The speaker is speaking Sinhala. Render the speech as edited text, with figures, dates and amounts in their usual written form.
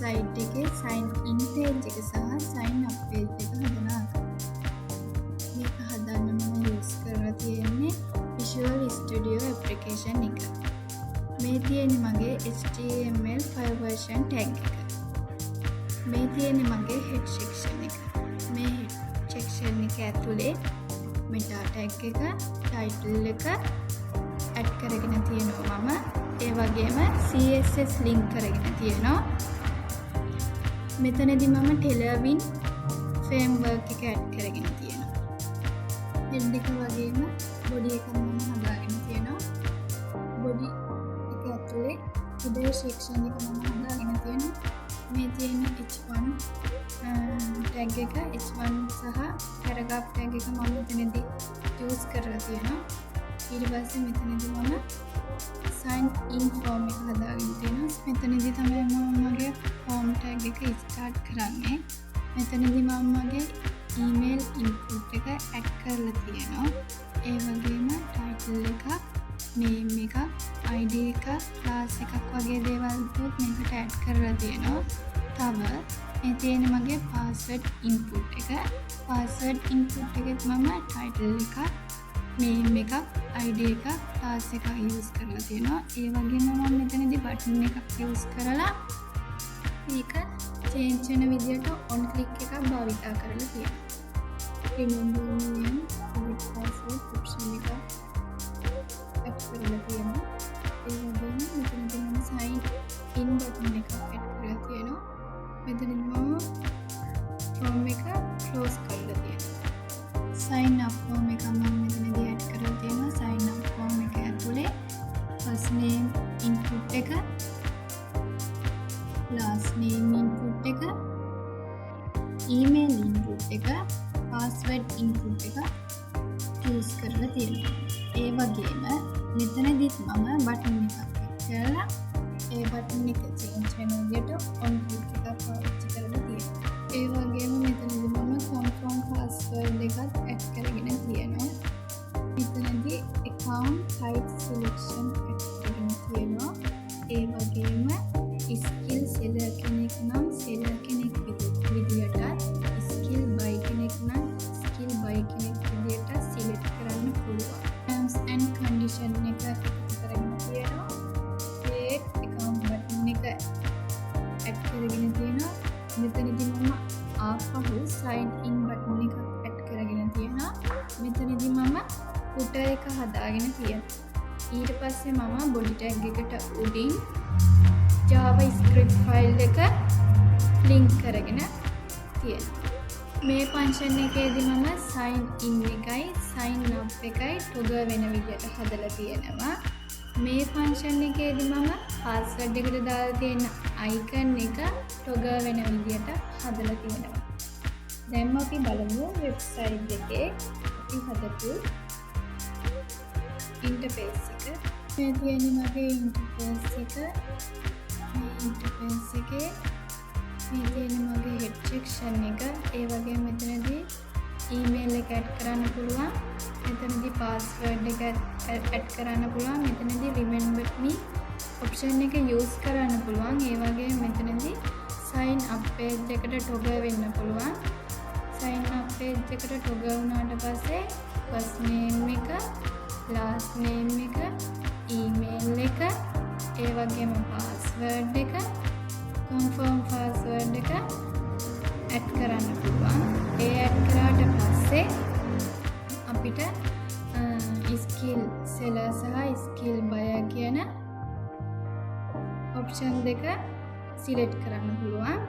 වෙබ්සයිට් එකේ sign in page එක සහ sign up page එක හදන ආකාරය. මේක හදන්න මම use කරලා තියෙන්නේ Visual Studio application එක. මේ තියෙන්නේ මගේ HTML5 version tag එක. මේ තියෙන්නේ මගේ head section එක. මේ head section එක ඇතුලේ meta tag එක, title එක add කරගෙන තියෙනවා මම. ඒ වගේම CSS link කරගෙන තියෙනවා. මෙතනදී මම Tailwind framework එක add කරගෙන තියෙනවා. head එක වගේම body එක මම හදාගෙන තියෙනවා. body එක ඇතුලේ header section එක මම හදාගෙන තියෙනවා. මේ තියෙන h1 tag එක, h1 සහ paragraph tag එක මම මෙතනදී use කරලා තියෙනවා. ඊට පස්සේ මෙතනදී මම sign in form එක හදාගෙන තියෙනවා. මෙතනදී තමයි මම මගේ form tag එක start කරන්නේ. මෙතනදී මම මගේ email input එක add කරලා තියෙනවා. ඒ වගේම title එක, name එක, id එක, class එකක් වගේ දේවල් උත් මේකට add කරලා තියෙනවා. තව මේ තියෙන මගේ password input එක. password input එකෙත් මම title එක, name එක, id එක, class එක use කරලා තියෙනවා. ඒ වගේම මම මෙතනදී button එකක් use කරලා මේක change වෙන විදියට on click එකක් භාවිතා කරලා තියෙනවා. remember name, password option එක add කරලා තියෙනවා. ඒ වගේම මෙතනදී මම sign in button එකක් add කරලා තියෙනවා. මෙතනදී මම form එක close කරලා තියෙනවා. sign up form එක මම මෙතනදී add කරලා තියෙනවා. sign up form එක ඇතුලේ first name input එක, last name input එක, email input එක, password input එක use කරලා තියෙනවා. ඒ වගේම මෙතනදිත් මම button එකක් add කරලා ඒ button එක change වෙන විදියට on click එකක් පාවිච්චි කරලා තියෙනවා. ඒ වගේම මෙතනදී මම confirm password එකත් add කරගෙන තියෙනවා. මෙතනදී account type selection add කරගෙන තියෙනවා. ඒ වගේම skill seller කෙනෙක් නම් seller කෙනෙක් විදියට, skill buy කෙනෙක් නම් skill buy කෙනෙක් විදියට select කරන්න පුළුවන්. terms and condition එක කරගෙන තියෙනවා. ඒ account button එක add කරගෙන තියෙනවා. මෙතනදී මම ආපහු sign in button එක add කරගෙන තියෙනවා. මෙතනදී මම footer එක හදාගෙන තියෙනවා. ඊට පස්සේ මම body tag එකට උඩින් JavaScript file එක link කරගෙන තියෙනවා. මේ function එකේදී මම sign in එකයි sign up එකයි toggle වෙන විදියට හදලා තියෙනවා. මේ function එකේදී මම password එකට දාලා තියෙන icon එක toggle වෙන විදියට හදලා තියෙනවා. දැන් අපි බලමු website එකේ අපි හදපු interface එක. මේ තියෙන්නේ මගේ interface එක. මේ interface එකේ මේ තියෙන්නේ මගේ head section එක. ඒ වගේම මෙතනදී email එක add කරන්න පුළුවන්. මෙතනදී password එක add කරන්න පුළුවන්. මෙතනදී remember me option එක use කරන්න පුළුවන්. ඒ වගේම මෙතනදී sign up page එකට toggle වෙන්න පුළුවන්. sign up page එකට toggle වුණාට පස්සේ first name එක, last name එක, email එක, ඒ වගේම password එක, confirm password එක add කරන්න පුළුවන්. ඒ add කරාට පස්සේ අපිට skill seller සහ skill buyer කියන option දෙක select කරන්න පුළුවන්.